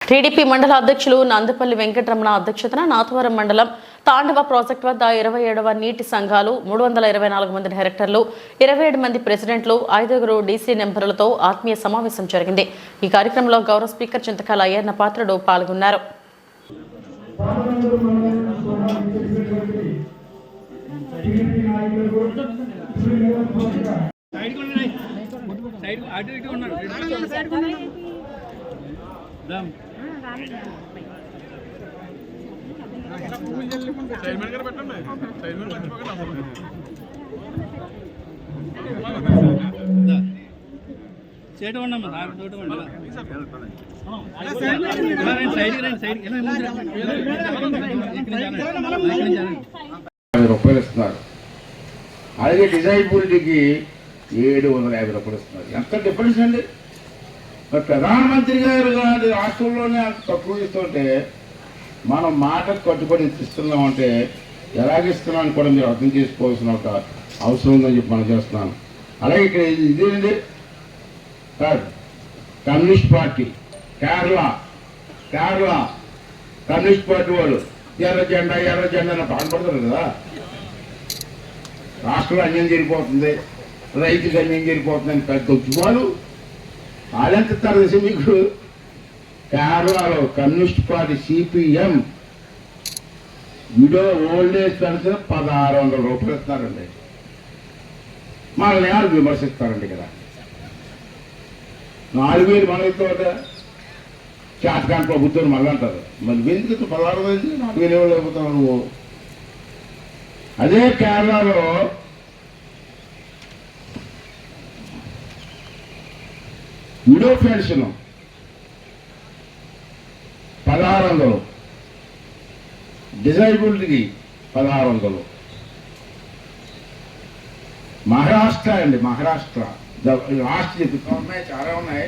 TDP మండల అధ్యక్షులు నందపల్లి వెంకటరమణ అధ్యక్షతన నాథవరం మండలం తాండవ ప్రాజెక్టు వద్ద 27వ నీటి సంఘాలు 324 మంది డైరెక్టర్లు 27 మంది ప్రెసిడెంట్లు 5 డీసీ నెంబర్లతో ఆత్మీయ సమావేశం జరిగింది. ఈ కార్యక్రమంలో గౌరవ స్పీకర్ చింతకాల అయ్యన్న పాత్రుడు పాల్గొన్నారు. రూపాయలు ఇస్తున్నారు. అలాగే డిజైబిలిటీకి 750 రూపాయలు ఇస్తున్నారు. ఎంత డిఫరెన్స్ అండి. మరి ప్రధానమంత్రి గారు రాష్ట్రంలోనే అంత తక్కువ ఇస్తుంటే మనం మాటకు కట్టుబడి ఇస్తున్నామంటే ఎలాగిస్తున్నామని కూడా మీరు అర్థం చేసుకోవాల్సిన ఒక అవసరం ఉందని చెప్పి మనం చేస్తున్నాను. అలాగే ఇక్కడ ఇదేంటి sir, communist party Kerala communist party వాళ్ళు ఎర్ర జెండా అని బాధపడతారు కదా. రాష్ట్రంలో అన్యాయం జరిగిపోతుంది, రైతుకి అన్యాయం జరిగిపోతుందని పెద్ద ఉద్యమాలు వాళ్ళెంత తరగతి. మీకు కేరళలో communist party CPM widow old age pension 1600 రూపాయలు ఇస్తున్నారండి. మనల్ని ఎవరు విమర్శిస్తారండి కదా. 4000 మనతో చేతకాని ప్రభుత్వం మళ్ళీ అంటారు. మరి ఎందుకు 16,000 4000 ఎవరు అయిపోతావు నువ్వు. అదే కేరళలో విడో పెన్షన్ 1600, డిజైబిలిటీకి 1600. మహారాష్ట్ర లాస్ట్ చెప్తా ఉన్నాయి, చాలా ఉన్నాయి.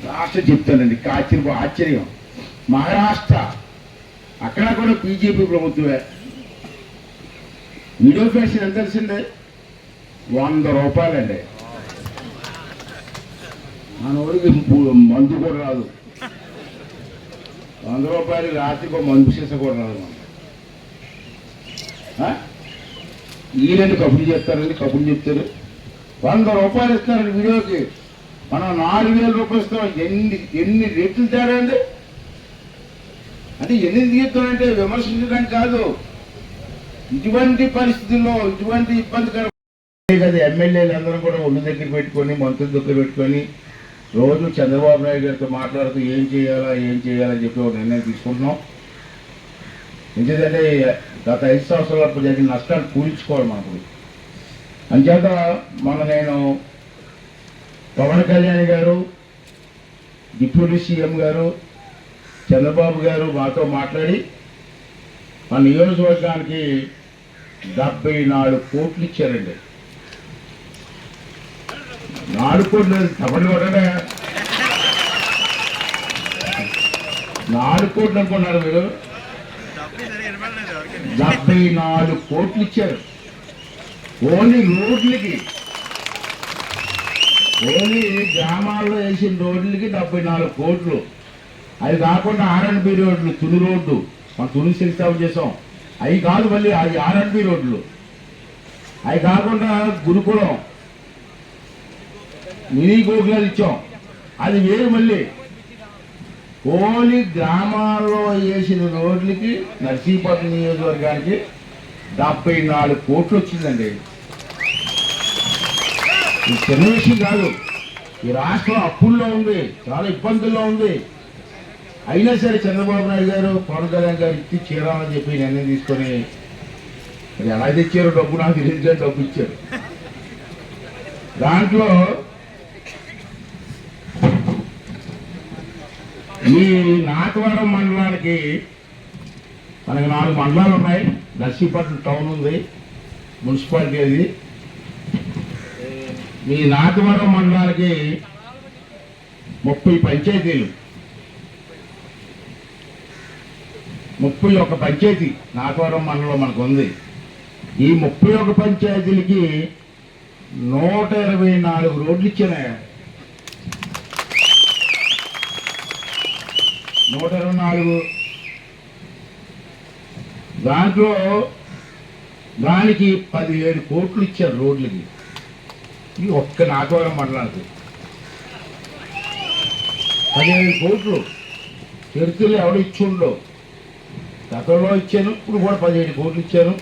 లాస్ట్ చెప్తానండి, ఆశ్చర్యం. మహారాష్ట్ర అక్కడ కూడా బీజేపీ ప్రభుత్వమే. విడో పెన్షన్ ఎంత తెలిసిందే? 100 రూపాయలండి. మన ఊరికి మందు కూడా రాదు. 100 రూపాయలు రాత్రికి మందు సీస కూడా రాదు. ఈయనండి కబుర్లు చెప్తారండి, కబుర్లు చెప్తారు. 100 రూపాయలు ఇస్తారండి వీడియోకి. మనం 4000 రూపాయలు ఇస్తాం. ఎన్ని రేట్లు తేడా అండి. అంటే ఎన్ని తీస్తామంటే విమర్శించడానికి కాదు, ఇటువంటి పరిస్థితుల్లో ఇటువంటి ఇబ్బందికర కదా. ఎమ్మెల్యేలు అందరం కూడా ఒళ్ళు దగ్గర పెట్టుకొని, మంత్రుల దగ్గర పెట్టుకొని రోజు చంద్రబాబు నాయుడు గారితో మాట్లాడుతూ ఏం చేయాలని చెప్పి ఒక నిర్ణయం తీసుకుంటున్నాం. ఎందుకంటే గత 5 సంవత్సరాలు జరిగిన నష్టాలు పూరించుకోవాలి మనకు. అంచేత నేను పవన్ కళ్యాణ్ గారు, డిప్యూటీ సీఎం గారు, చంద్రబాబు గారు మాతో మాట్లాడి మన నియోజకవర్గానికి 74 కోట్లు ఇచ్చారండి. 4 కోట్లు తప్పని కొట్టడా? 4 కోట్లు అనుకున్నారు మీరు. 74 కోట్లు ఇచ్చారు ఓన్లీ రోడ్లకి. ఓన్లీ గ్రామాల్లో వేసిన రోడ్లకి 74 కోట్లు. అవి కాకుండా R&B రోడ్లు, తుని రోడ్డు మనం తుని శంకుస్థాపన చేసాం. అవి కాదు, మళ్ళీ అవి R&B రోడ్లు. అవి కాకుండా గురుకులం మినీ గోకులాలు ఇచ్చాం, అది వేరు. మళ్ళీ ఓన్లీ గ్రామాల్లో వేసిన రోడ్లకి నర్సీపట్నం నియోజకవర్గానికి 74 కోట్లు వచ్చిందండి. ఇది చిన్న విషయం కాదు. ఈ రాష్ట్రం అప్పుల్లో ఉంది, చాలా ఇబ్బందుల్లో ఉంది. అయినా సరే చంద్రబాబు నాయుడు గారు, పవన్ కళ్యాణ్ గారు ఇచ్చి చేరాలని చెప్పి నిర్ణయం తీసుకొని, మరి ఎలా తెచ్చారో డబ్బు నాకు తెలియదు కానీ డబ్బు ఇచ్చారు. దాంట్లో ఈ నాథవరం మండలానికి మనకి 4 మండలాలు ఉన్నాయి. నర్సీపట్నం టౌన్ ఉంది, మున్సిపాలిటీ అది. ఈ నాథవరం మండలానికి 30 పంచాయతీలు, 31 పంచాయతీ నాథవరం మండలం మనకు ఉంది. ఈ 31 పంచాయతీలకి 124 రోడ్లు ఇచ్చాను. 124 దాంట్లో దానికి 17 కోట్లు ఇచ్చారు రోడ్లకి. ఈ ఒక్క నాగవరం మండలానికి 17 కోట్లు. చరిత్రలో ఎవడు ఇచ్చిండో. గతంలో ఇచ్చాను, ఇప్పుడు కూడా 17 కోట్లు ఇచ్చాను.